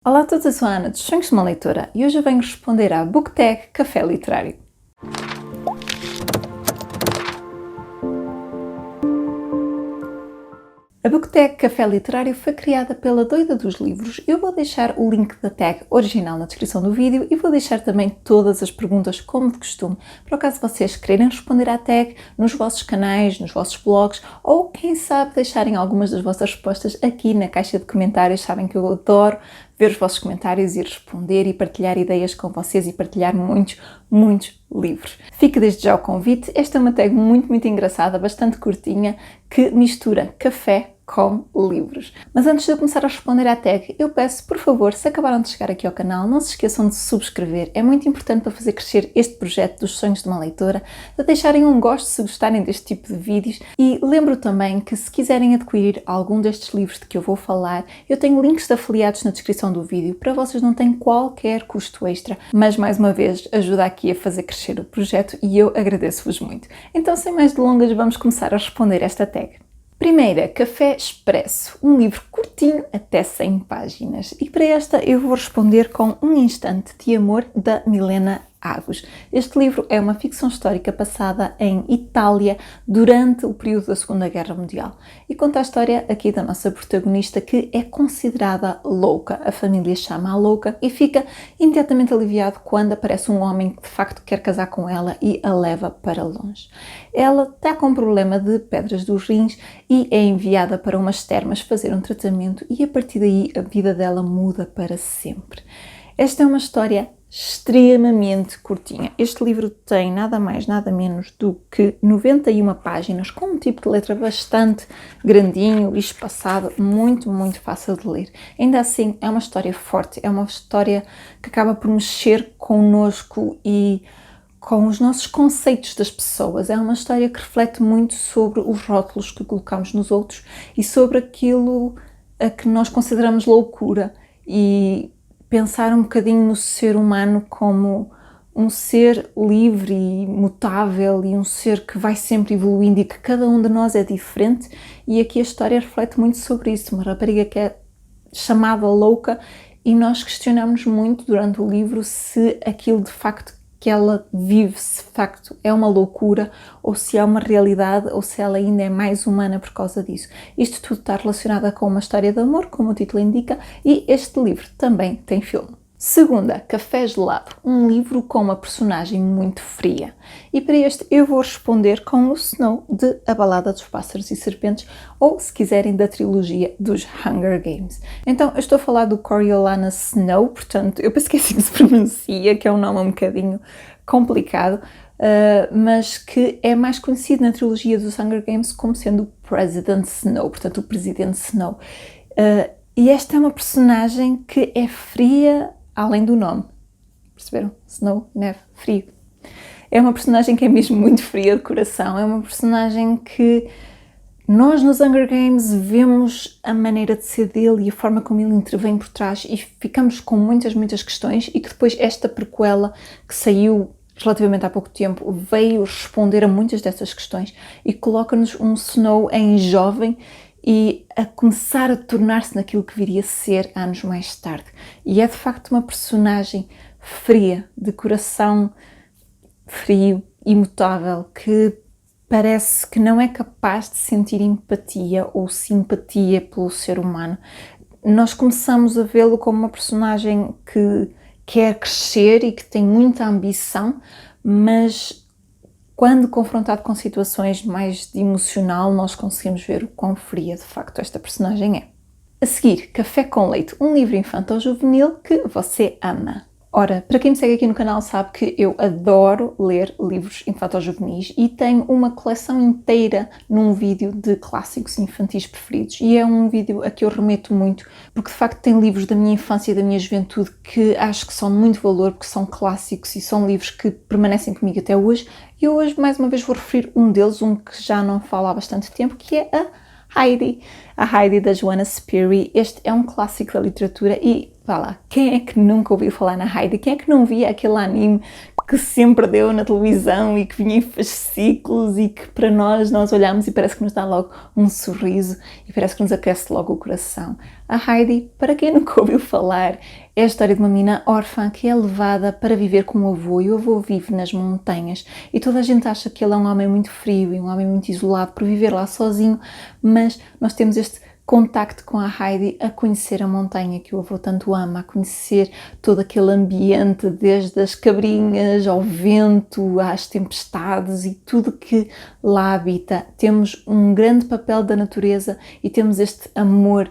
Olá a todos, eu sou a Ana dos Sonhos de uma Leitora e hoje eu venho responder à BookTag Café Literário. A BookTag Café Literário foi criada pela Doida dos Livros. Eu vou deixar o link da tag original na descrição do vídeo e vou deixar também todas as perguntas como de costume, para o caso vocês quererem responder à tag nos vossos canais, nos vossos blogs ou quem sabe deixarem algumas das vossas respostas aqui na caixa de comentários. Sabem que eu adoro ver os vossos comentários e responder e partilhar ideias com vocês e partilhar muitos livros. Fica desde já o convite. Esta é uma tag muito engraçada, bastante curtinha, que mistura café com livros. Mas antes de eu começar a responder à tag, eu peço, por favor, se acabaram de chegar aqui ao canal, não se esqueçam de subscrever. É muito importante para fazer crescer este projeto dos sonhos de uma leitora, de deixarem um gosto se gostarem deste tipo de vídeos. E lembro também que se quiserem adquirir algum destes livros de que eu vou falar, eu tenho links de afiliados na descrição do vídeo, para vocês não terem qualquer custo extra, mas mais uma vez ajuda aqui a fazer crescer o projeto e eu agradeço-vos muito. Então, sem mais delongas, vamos começar a responder esta tag. Primeira, Café Expresso, um livro curtinho até 100 páginas. E para esta eu vou responder com Um Instante de Amor, da Milena Agos. Este livro é uma ficção histórica passada em Itália durante o período da Segunda Guerra Mundial e conta a história aqui da nossa protagonista, que é considerada louca. A família chama-a louca e fica imediatamente aliviado quando aparece um homem que de facto quer casar com ela e a leva para longe. Ela está com um problema de pedras dos rins e é enviada para umas termas fazer um tratamento e a partir daí a vida dela muda para sempre. Esta é uma história extremamente curtinha. Este livro tem nada mais, nada menos do que 91 páginas, com um tipo de letra bastante grandinho e espaçado, muito fácil de ler. Ainda assim, é uma história forte, é uma história que acaba por mexer connosco e com os nossos conceitos das pessoas. É uma história que reflete muito sobre os rótulos que colocamos nos outros e sobre aquilo a que nós consideramos loucura e pensar um bocadinho no ser humano como um ser livre e mutável e um ser que vai sempre evoluindo e que cada um de nós é diferente, e aqui a história reflete muito sobre isso. Uma rapariga que é chamada louca e nós questionamos muito durante o livro se aquilo de facto que ela vive, se de facto é uma loucura ou se é uma realidade ou se ela ainda é mais humana por causa disso. Isto tudo está relacionado com uma história de amor, como o título indica, e este livro também tem filme. Segunda, Café Gelado, um livro com uma personagem muito fria. E para este eu vou responder com o Snow, de A Balada dos Pássaros e Serpentes, ou, se quiserem, da trilogia dos Hunger Games. Então, eu estou a falar do Coriolanus Snow, portanto, eu penso que é assim que se pronuncia, que é um nome um bocadinho complicado, mas que é mais conhecido na trilogia dos Hunger Games como sendo o President Snow, portanto, o Presidente Snow. E esta é uma personagem que é fria além do nome. Perceberam? Snow, neve, frio. É uma personagem que é mesmo muito fria de coração. É uma personagem que nós nos Hunger Games vemos a maneira de ser dele e a forma como ele intervém por trás e ficamos com muitas questões, e que depois esta prequela que saiu relativamente há pouco tempo veio responder a muitas dessas questões e coloca-nos um Snow em jovem e a começar a tornar-se naquilo que viria a ser anos mais tarde. E é de facto uma personagem fria, de coração frio, imutável, que parece que não é capaz de sentir empatia ou simpatia pelo ser humano. Nós começamos a vê-lo como uma personagem que quer crescer e que tem muita ambição, mas quando confrontado com situações mais de emocional, nós conseguimos ver o quão fria de facto esta personagem é. A seguir, Café com Leite, um livro infantil-juvenil que você ama. Ora, para quem me segue aqui no canal sabe que eu adoro ler livros infantil-juvenis e tenho uma coleção inteira num vídeo de clássicos infantis preferidos, e é um vídeo a que eu remeto muito porque de facto tem livros da minha infância e da minha juventude que acho que são de muito valor, porque são clássicos e são livros que permanecem comigo até hoje. E hoje mais uma vez vou referir um deles, um que já não falo há bastante tempo, que é a Heidi da Joanna Spyri. Este é um clássico da literatura e vá lá, quem é que nunca ouviu falar na Heidi? Quem é que não via aquele anime que sempre deu na televisão e que vinha em fascículos e que para nós olhamos e parece que nos dá logo um sorriso e parece que nos aquece logo o coração. A Heidi, para quem nunca ouviu falar, é a história de uma menina órfã que é levada para viver com o avô e o avô vive nas montanhas e toda a gente acha que ele é um homem muito frio e um homem muito isolado por viver lá sozinho, mas nós temos este contacto com a Heidi a conhecer a montanha que o avô tanto ama, a conhecer todo aquele ambiente, desde as cabrinhas ao vento, às tempestades e tudo que lá habita. Temos um grande papel da natureza e temos este amor,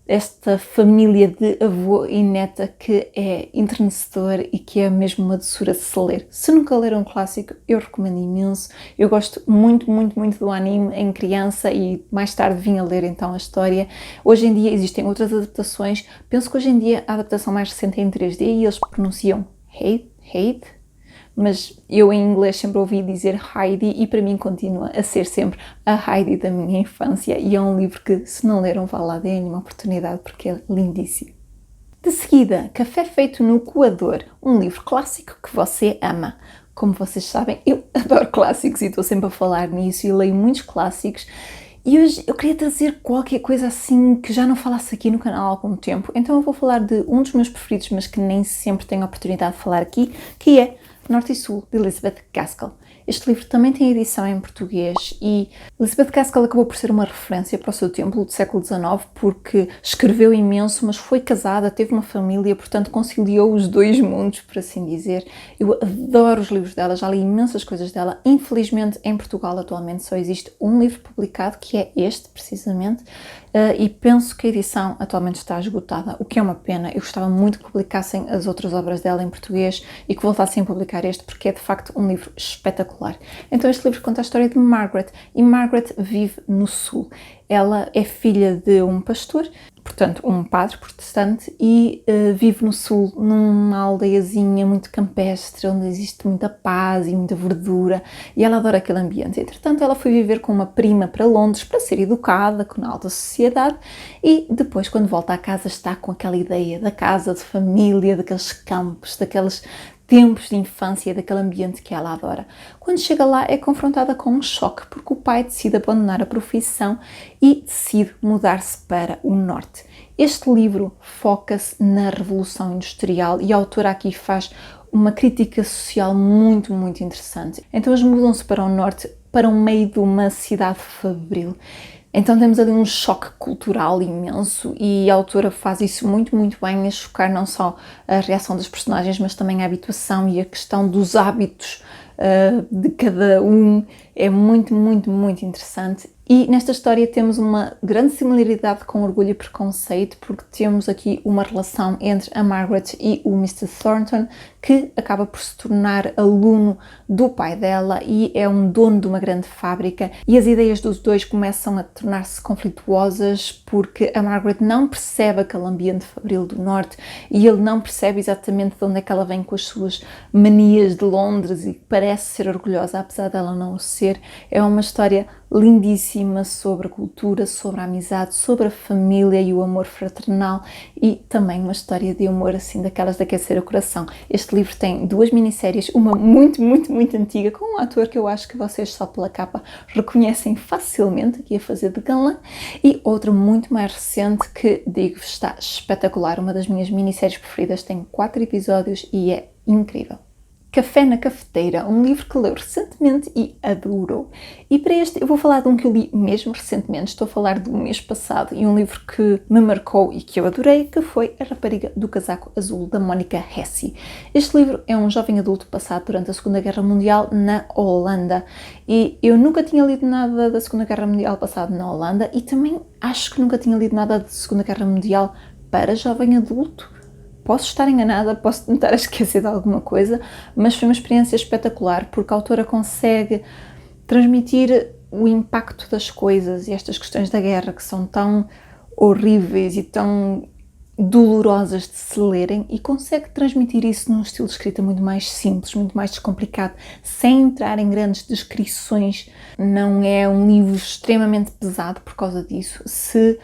esta família de avô e neta que é enternecedor e que é mesmo uma doçura de se ler. Se nunca leram um clássico, eu recomendo imenso. Eu gosto muito, muito, muito do anime em criança e mais tarde vim a ler então a história. Hoje em dia existem outras adaptações. Penso que hoje em dia a adaptação mais recente é em 3D e eles pronunciam hate, mas eu em inglês sempre ouvi dizer Heidi e para mim continua a ser sempre a Heidi da minha infância e é um livro que, se não leram, vá lá, deem uma oportunidade porque é lindíssimo. De seguida, Café Feito no Coador, um livro clássico que você ama. Como vocês sabem, eu adoro clássicos e estou sempre a falar nisso e leio muitos clássicos. E hoje eu queria trazer qualquer coisa assim que já não falasse aqui no canal há algum tempo. Então eu vou falar de um dos meus preferidos, mas que nem sempre tenho a oportunidade de falar aqui, que é Norte e Sul, de Elizabeth Gaskell. Este livro também tem edição em português e Elizabeth Gaskell acabou por ser uma referência para o seu tempo do século XIX porque escreveu imenso, mas foi casada, teve uma família, portanto conciliou os dois mundos, por assim dizer. Eu adoro os livros dela, já li imensas coisas dela. Infelizmente, em Portugal atualmente só existe um livro publicado, que é este, precisamente, e penso que a edição atualmente está esgotada, o que é uma pena. Eu gostava muito que publicassem as outras obras dela em português e que voltassem a publicar este, porque é de facto um livro espetacular. Então este livro conta a história de Margaret, e Margaret vive no Sul. Ela é filha de um pastor, portanto um padre protestante, e vive no Sul, numa aldeiazinha muito campestre, onde existe muita paz e muita verdura, e ela adora aquele ambiente. Entretanto, ela foi viver com uma prima para Londres para ser educada na alta sociedade, e depois, quando volta à casa, está com aquela ideia da casa, de família, daqueles campos, daqueles tempos de infância, daquele ambiente que ela adora. Quando chega lá é confrontada com um choque, porque o pai decide abandonar a profissão e decide mudar-se para o norte. Este livro foca-se na Revolução Industrial e a autora aqui faz uma crítica social muito, muito interessante. Então eles mudam-se para o norte, para o meio de uma cidade fabril. Então temos ali um choque cultural imenso e a autora faz isso muito, muito bem, a chocar não só a reação das personagens, mas também a habituação e a questão dos hábitos de cada um. É muito, muito, muito interessante. E nesta história temos uma grande similaridade com Orgulho e Preconceito, porque temos aqui uma relação entre a Margaret e o Mr. Thornton, que acaba por se tornar aluno do pai dela e é um dono de uma grande fábrica, e as ideias dos dois começam a tornar-se conflituosas porque a Margaret não percebe aquele ambiente fabril do norte e ele não percebe exatamente de onde é que ela vem com as suas manias de Londres e parece ser orgulhosa, apesar dela não o ser. É uma história lindíssima sobre a cultura, sobre a amizade, sobre a família e o amor fraternal, e também uma história de amor assim daquelas de aquecer o coração. Este livro tem duas minisséries, uma muito, muito, muito antiga, com um ator que eu acho que vocês só pela capa reconhecem facilmente, aqui a fazer de galã, e outra muito mais recente que, digo-vos, está espetacular. Uma das minhas minisséries preferidas, tem 4 episódios e é incrível. Café na Cafeteira, um livro que leu recentemente e adorou. E para este eu vou falar de um que eu li mesmo recentemente, estou a falar do mês passado, e um livro que me marcou e que eu adorei, que foi A Rapariga do Casaco Azul, da Monica Hesse. Este livro é um jovem adulto passado durante a Segunda Guerra Mundial na Holanda, e eu nunca tinha lido nada da Segunda Guerra Mundial passado na Holanda, e também acho que nunca tinha lido nada da Segunda Guerra Mundial para jovem adulto. Posso estar enganada, posso tentar esquecer de alguma coisa, mas foi uma experiência espetacular porque a autora consegue transmitir o impacto das coisas e estas questões da guerra que são tão horríveis e tão dolorosas de se lerem, e consegue transmitir isso num estilo de escrita muito mais simples, muito mais descomplicado, sem entrar em grandes descrições. Não é um livro extremamente pesado por causa disso. Se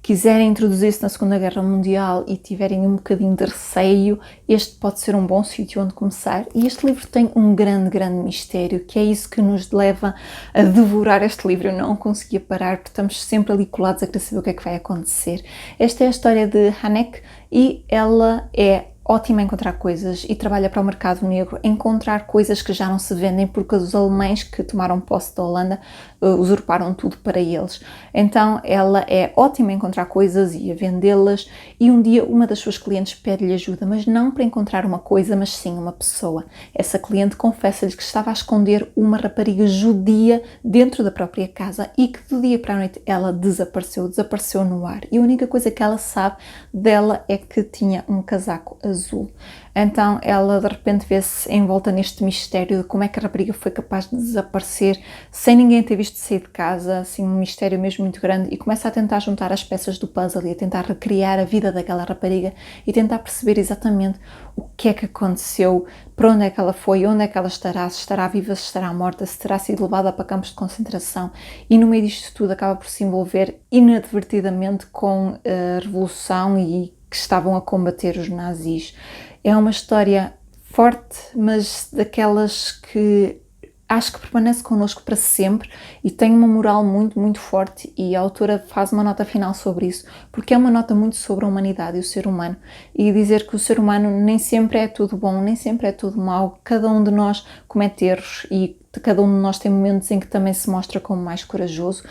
quiserem introduzir-se na Segunda Guerra Mundial e tiverem um bocadinho de receio, este pode ser um bom sítio onde começar. E este livro tem um grande, grande mistério, que é isso que nos leva a devorar este livro. Eu não conseguia parar, porque estamos sempre ali colados a querer saber o que é que vai acontecer. Esta é a história de Hanek e ela é ótima a encontrar coisas e trabalha para o mercado negro, encontrar coisas que já não se vendem porque os alemães que tomaram posse da Holanda usurparam tudo para eles. Então ela é ótima a encontrar coisas e a vendê-las, e um dia uma das suas clientes pede-lhe ajuda, mas não para encontrar uma coisa, mas sim uma pessoa. Essa cliente confessa-lhe que estava a esconder uma rapariga judia dentro da própria casa e que do dia para a noite ela desapareceu no ar, e a única coisa que ela sabe dela é que tinha um casaco azul. Então ela de repente vê-se envolta neste mistério de como é que a rapariga foi capaz de desaparecer sem ninguém ter visto sair de casa, assim um mistério mesmo muito grande, e começa a tentar juntar as peças do puzzle e a tentar recriar a vida daquela rapariga e tentar perceber exatamente o que é que aconteceu, para onde é que ela foi, onde é que ela estará, se estará viva, se estará morta, se terá sido levada para campos de concentração, e no meio disto tudo acaba por se envolver inadvertidamente com a revolução e que estavam a combater os nazis. É uma história forte, mas daquelas que acho que permanece connosco para sempre e tem uma moral muito, muito forte, e a autora faz uma nota final sobre isso, porque é uma nota muito sobre a humanidade e o ser humano, e dizer que o ser humano nem sempre é tudo bom, nem sempre é tudo mau, cada um de nós comete erros e cada um de nós tem momentos em que também se mostra como mais corajoso.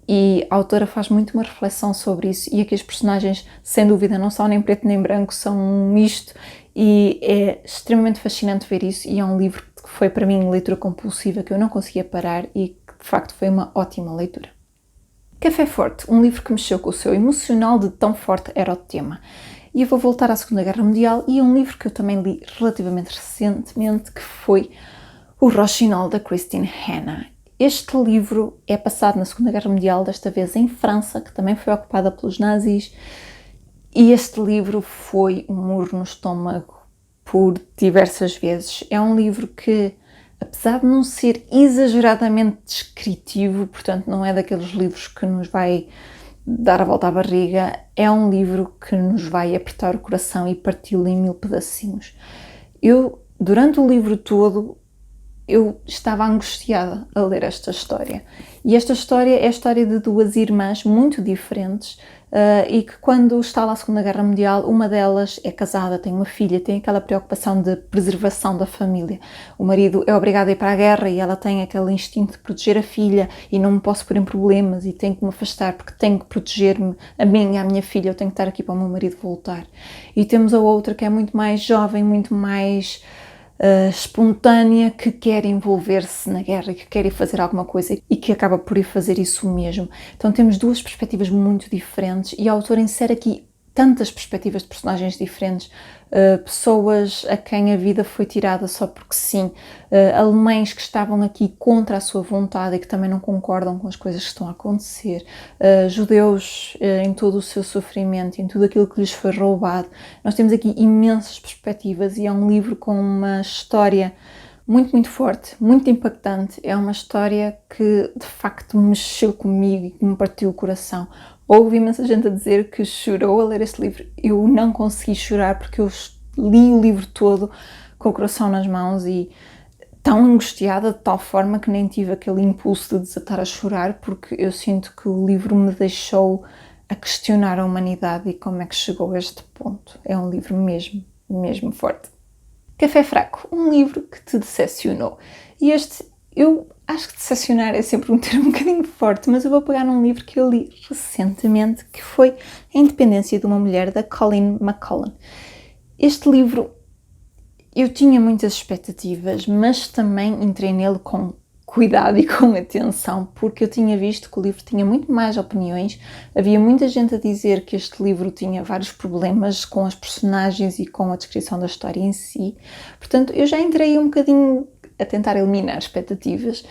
E a autora faz muito uma reflexão sobre isso, e aqui os personagens, sem dúvida, não são nem preto nem branco, são um misto, e é extremamente fascinante ver isso, e é um livro que foi para mim leitura compulsiva, que eu não conseguia parar e que de facto foi uma ótima leitura. Café Forte, um livro que mexeu com o seu emocional, de tão forte era o tema. E eu vou voltar à Segunda Guerra Mundial, e é um livro que eu também li relativamente recentemente, que foi O Rochinol, da Christine Hanna. Este livro é passado na Segunda Guerra Mundial, desta vez em França, que também foi ocupada pelos nazis, e este livro foi um murro no estômago por diversas vezes. É um livro que, apesar de não ser exageradamente descritivo, portanto não é daqueles livros que nos vai dar a volta à barriga, é um livro que nos vai apertar o coração e parti-lo em 1000 pedacinhos. Eu, durante o livro todo, eu estava angustiada a ler esta história. E esta história é a história de duas irmãs muito diferentes, e que quando está lá a Segunda Guerra Mundial, uma delas é casada, tem uma filha, tem aquela preocupação de preservação da família. O marido é obrigado a ir para a guerra e ela tem aquele instinto de proteger a filha, e não me posso pôr em problemas e tenho que me afastar porque tenho que proteger-me a mim e a minha filha, eu tenho que estar aqui para o meu marido voltar. E temos a outra que é muito mais jovem, muito mais espontânea, que quer envolver-se na guerra, que quer ir fazer alguma coisa e que acaba por ir fazer isso mesmo. Então temos duas perspectivas muito diferentes, e a autora insere aqui tantas perspectivas de personagens diferentes, pessoas a quem a vida foi tirada só porque sim, alemães que estavam aqui contra a sua vontade e que também não concordam com as coisas que estão a acontecer, judeus em todo o seu sofrimento, em tudo aquilo que lhes foi roubado. Nós temos aqui imensas perspectivas, e é um livro com uma história muito, muito forte, muito impactante. É uma história que de facto mexeu comigo e que me partiu o coração. Ouvi imensa gente a dizer que chorou a ler este livro. Eu não consegui chorar porque eu li o livro todo com o coração nas mãos e tão angustiada de tal forma que nem tive aquele impulso de desatar a chorar, porque eu sinto que o livro me deixou a questionar a humanidade e como é que chegou a este ponto. É um livro mesmo, mesmo forte. Café Fraco, um livro que te decepcionou. E este, eu acho que decepcionar é sempre um termo um bocadinho forte, mas eu vou pegar num livro que eu li recentemente, que foi A Independência de uma Mulher, da Colleen McCullough. Este livro, eu tinha muitas expectativas, mas também entrei nele com cuidado e com atenção, porque eu tinha visto que o livro tinha muito mais opiniões, havia muita gente a dizer que este livro tinha vários problemas com as personagens e com a descrição da história em si, portanto eu já entrei um bocadinho a tentar eliminar expectativas,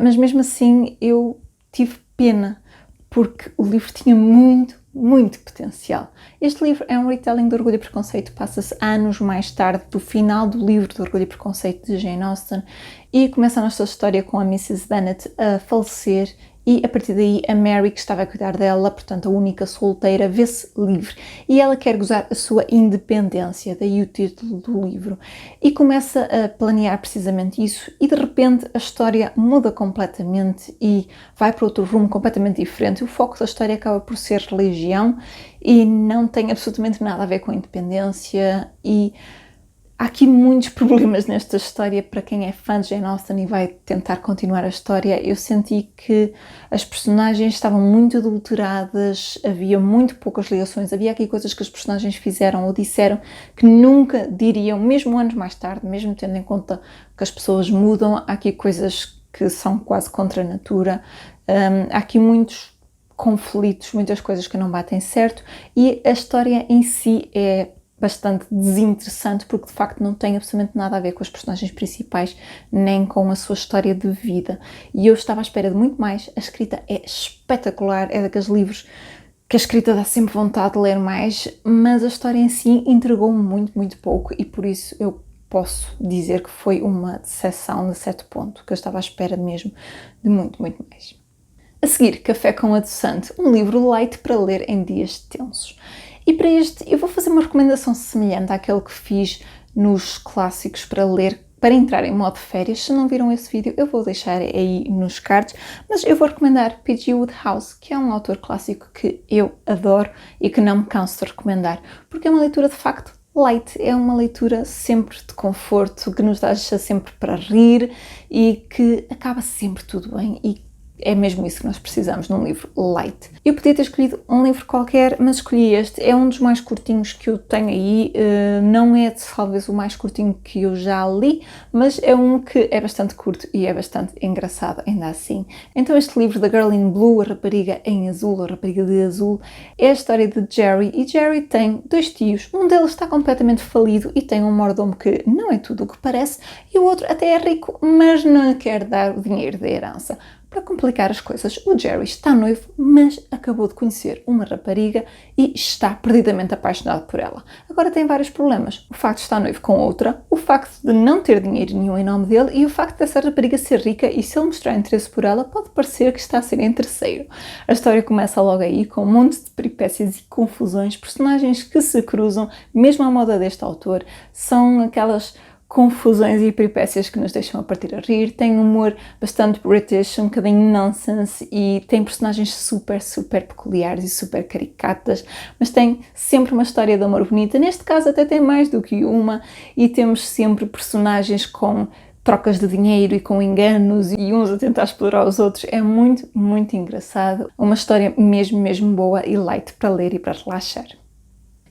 mas mesmo assim eu tive pena, porque o livro tinha muito, muito potencial. Este livro é um retelling do Orgulho e Preconceito, passa-se anos mais tarde do final do livro do Orgulho e Preconceito de Jane Austen, e começa a nossa história com a Mrs. Bennet a falecer e a partir daí a Mary, que estava a cuidar dela, portanto a única solteira, vê-se livre e ela quer gozar a sua independência, daí o título do livro, e começa a planear precisamente isso e de repente a história muda completamente e vai para outro rumo completamente diferente. O foco da história acaba por ser religião e não tem absolutamente nada a ver com a independência e há aqui muitos problemas nesta história para quem é fã de Jane Austen e vai tentar continuar a história. Eu senti que as personagens estavam muito adulteradas, havia muito poucas ligações, havia aqui coisas que as personagens fizeram ou disseram que nunca diriam, mesmo anos mais tarde, mesmo tendo em conta que as pessoas mudam, há aqui coisas que são quase contra a natura, há aqui muitos conflitos, muitas coisas que não batem certo e a história em si é bastante desinteressante porque de facto não tem absolutamente nada a ver com os personagens principais nem com a sua história de vida e eu estava à espera de muito mais. A escrita é espetacular, é daqueles livros que a escrita dá sempre vontade de ler mais, mas a história em si entregou-me muito pouco e por isso eu posso dizer que foi uma decepção de certo ponto, que eu estava à espera mesmo de muito mais. A seguir, Café com Adoçante, um livro light para ler em dias tensos. E para este eu vou fazer uma recomendação semelhante àquele que fiz nos clássicos para ler, para entrar em modo férias. Se não viram esse vídeo eu vou deixar aí nos cards, mas eu vou recomendar P.G. Wodehouse, que é um autor clássico que eu adoro e que não me canso de recomendar, porque é uma leitura de facto light, é uma leitura sempre de conforto, que nos deixa sempre para rir e que acaba sempre tudo bem e é mesmo isso que nós precisamos num livro light. Eu podia ter escolhido um livro qualquer, mas escolhi este. É um dos mais curtinhos que eu tenho aí. Não é talvez o mais curtinho que eu já li, mas é um que é bastante curto e é bastante engraçado ainda assim. Então este livro, The Girl in Blue, a rapariga em azul, a rapariga de azul, é a história de Jerry. E Jerry tem dois tios. Um deles está completamente falido e tem um mordomo que não é tudo o que parece, e o outro até é rico, mas não quer dar o dinheiro da herança. Para complicar as coisas, o Jerry está noivo, mas acabou de conhecer uma rapariga e está perdidamente apaixonado por ela. Agora tem vários problemas. O facto de estar noivo com outra, o facto de não ter dinheiro nenhum em nome dele e o facto dessa rapariga ser rica e se ele mostrar interesse por ela, pode parecer que está a ser interesseiro. A história começa logo aí com um monte de peripécias e confusões, personagens que se cruzam, mesmo à moda deste autor, são aquelas confusões e peripécias que nos deixam a partir a rir. Tem um humor bastante British, um bocadinho nonsense e tem personagens super peculiares e super caricatas, mas tem sempre uma história de amor bonita. Neste caso até tem mais do que uma e temos sempre personagens com trocas de dinheiro e com enganos e uns a tentar explorar os outros. É muito engraçado. Uma história mesmo boa e light para ler e para relaxar.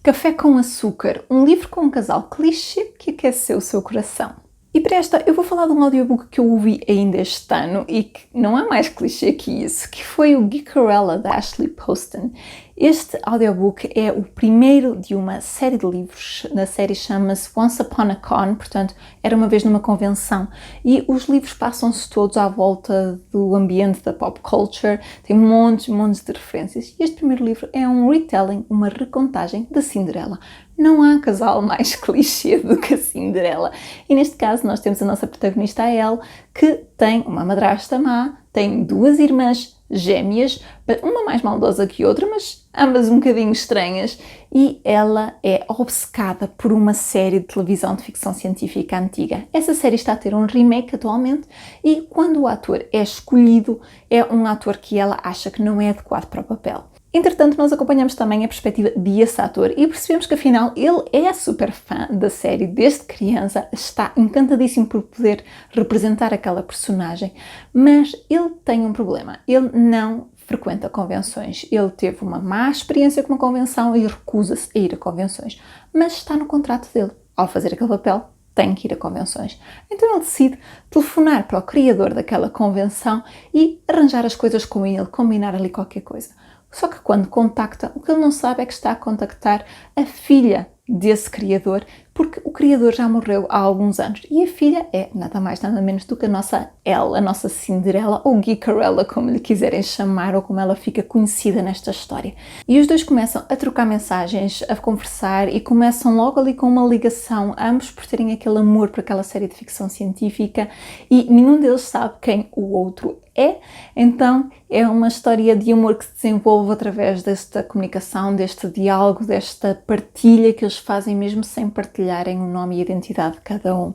Café com Açúcar, um livro com um casal clichê que aqueceu o seu coração. E para esta eu vou falar de um audiobook que eu ouvi ainda este ano e que não há mais clichê que isso, que foi o Geekerella, da Ashley Poston. Este audiobook é o primeiro de uma série de livros. A série chama-se Once Upon a Con, portanto, era uma vez numa convenção. E os livros passam-se todos à volta do ambiente da pop culture, tem montes de referências. E este primeiro livro é um retelling, uma recontagem da Cinderela. Não há casal mais clichê do que a Cinderela. E neste caso nós temos a nossa protagonista, a Elle, que tem uma madrasta má, tem duas irmãs gêmeas, uma mais maldosa que outra, mas ambas um bocadinho estranhas, e ela é obcecada por uma série de televisão de ficção científica antiga. Essa série está a ter um remake atualmente e quando o ator é escolhido, é um ator que ela acha que não é adequado para o papel. Entretanto, nós acompanhamos também a perspectiva desse ator e percebemos que afinal ele é super fã da série desde criança, está encantadíssimo por poder representar aquela personagem, mas ele tem um problema, ele não frequenta convenções, ele teve uma má experiência com uma convenção e recusa-se a ir a convenções, mas está no contrato dele, ao fazer aquele papel tem que ir a convenções. Então ele decide telefonar para o criador daquela convenção e arranjar as coisas com ele, combinar ali qualquer coisa. Só que quando contacta, o que ele não sabe é que está a contactar a filha desse criador, porque o criador já morreu há alguns anos e a filha é nada mais nada menos do que a nossa Elle, a nossa Cinderela ou Geekerella, como lhe quiserem chamar ou como ela fica conhecida nesta história. E os dois começam a trocar mensagens, a conversar e começam logo ali com uma ligação, ambos por terem aquele amor por aquela série de ficção científica e nenhum deles sabe quem o outro é. é. Então é uma história de amor que se desenvolve através desta comunicação, deste diálogo, desta partilha que eles fazem mesmo sem partilharem o nome e a identidade de cada um.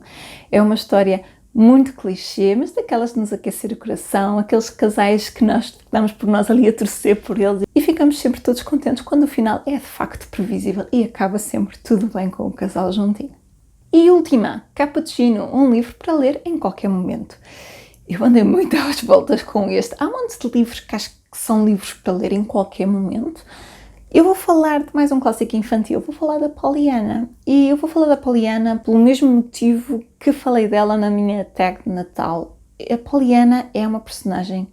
É uma história muito clichê, mas daquelas de nos aquecer o coração, aqueles casais que nós damos por nós ali a torcer por eles e ficamos sempre todos contentes quando o final é de facto previsível e acaba sempre tudo bem com o casal juntinho. E última, Cappuccino, um livro para ler em qualquer momento. Eu andei muito às voltas com este. Há montes de livros que acho que são livros para ler em qualquer momento. Eu vou falar de mais um clássico infantil, vou falar da Pollyanna. E eu vou falar da Pollyanna pelo mesmo motivo que falei dela na minha tag de Natal. A Pollyanna é uma personagem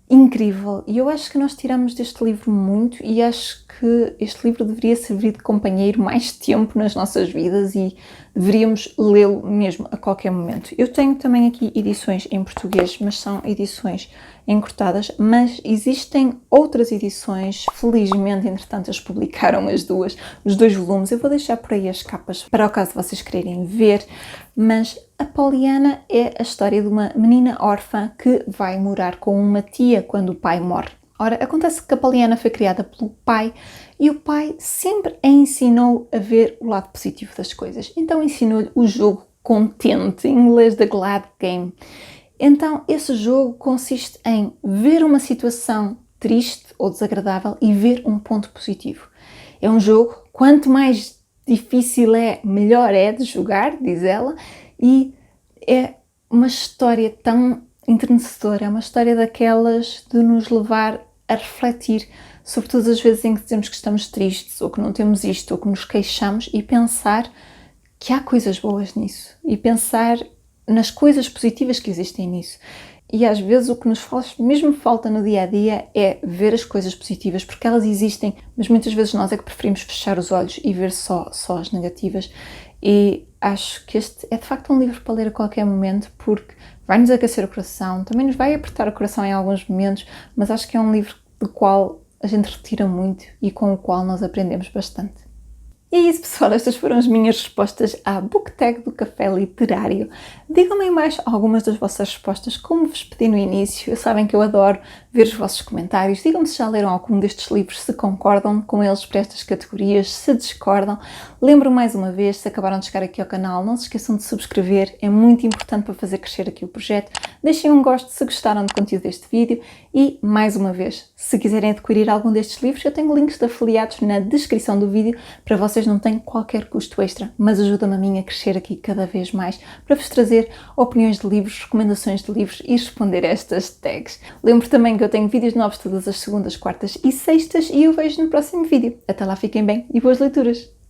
incrível e eu acho que nós tiramos deste livro muito e acho que este livro deveria servir de companheiro mais tempo nas nossas vidas e deveríamos lê-lo mesmo a qualquer momento. Eu tenho também aqui edições em português, mas são edições encurtadas, mas existem outras edições, felizmente, entretanto, eles publicaram os dois volumes. Eu vou deixar por aí as capas para o caso de vocês quererem ver, mas a Pollyanna é a história de uma menina órfã que vai morar com uma tia quando o pai morre. Ora, acontece que a Pollyanna foi criada pelo pai e o pai sempre a ensinou a ver o lado positivo das coisas. Então ensinou-lhe o jogo contente, em inglês The Glad Game. Então esse jogo consiste em ver uma situação triste ou desagradável e ver um ponto positivo. É um jogo, quanto mais difícil é, melhor é de jogar, diz ela, e é uma história tão enternecedora, é uma história daquelas de nos levar a refletir sobre todas as vezes em que dizemos que estamos tristes, ou que não temos isto, ou que nos queixamos, e pensar que há coisas boas nisso, e pensar nas coisas positivas que existem nisso. E às vezes o que nos faz mesmo falta no dia-a-dia é ver as coisas positivas, porque elas existem, mas muitas vezes nós é que preferimos fechar os olhos e ver só as negativas. E acho que este é de facto um livro para ler a qualquer momento, porque vai-nos aquecer o coração, também nos vai apertar o coração em alguns momentos, mas acho que é um livro do qual a gente retira muito e com o qual nós aprendemos bastante. E é isso, pessoal, estas foram as minhas respostas à book tag do Café Literário. Digam-me em baixo algumas das vossas respostas, como vos pedi no início. Sabem que eu adoro ver os vossos comentários. Digam-me se já leram algum destes livros, se concordam com eles para estas categorias, se discordam. Lembro mais uma vez, se acabaram de chegar aqui ao canal, não se esqueçam de subscrever, é muito importante para fazer crescer aqui o projeto. Deixem um gosto se gostaram do conteúdo deste vídeo e, mais uma vez, se quiserem adquirir algum destes livros, eu tenho links de afiliados na descrição do vídeo para vocês. Não tem qualquer custo extra, mas ajuda-me a mim a crescer aqui cada vez mais para vos trazer opiniões de livros, recomendações de livros e responder a estas tags. Lembro também que eu tenho vídeos novos todas as segundas, quartas e sextas e eu vejo no próximo vídeo. Até lá, fiquem bem e boas leituras!